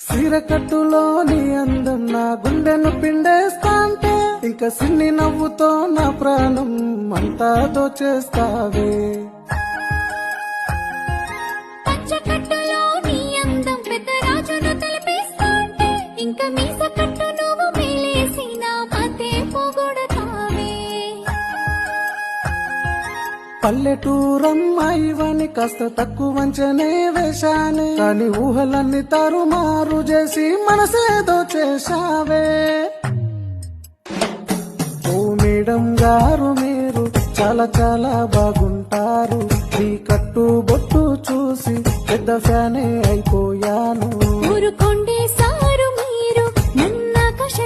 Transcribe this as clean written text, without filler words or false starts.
సీరకట్టులోని అందం నా గుండెను పిండేస్తాంటే ఇంకా సిన్ని నవ్వుతో నా ప్రాణం అంతా దోచేస్తావే. పంచకట్టులో నీ అందం పెద్ద రాజును తలపిస్తాంటే ఇంకా మీసకట్టు నువ్వు మేలేసిన మతే పొగొడతావే. పల్లెటూరమ్మాయివని కాస్త తక్కువ వంచనే వేశానే, కానీ ఊహలన్నీ తారుమారు చేసి మనసేదో చేశావే. ఓ మేడం గారు మీరు చాలా చాలా బాగుంటారు, మీ కట్టు బొట్టు చూసి పెద్ద ఫ్యానే అయిపోయాను. ఊరుకోండి సారు మీరు నన్నాకాశ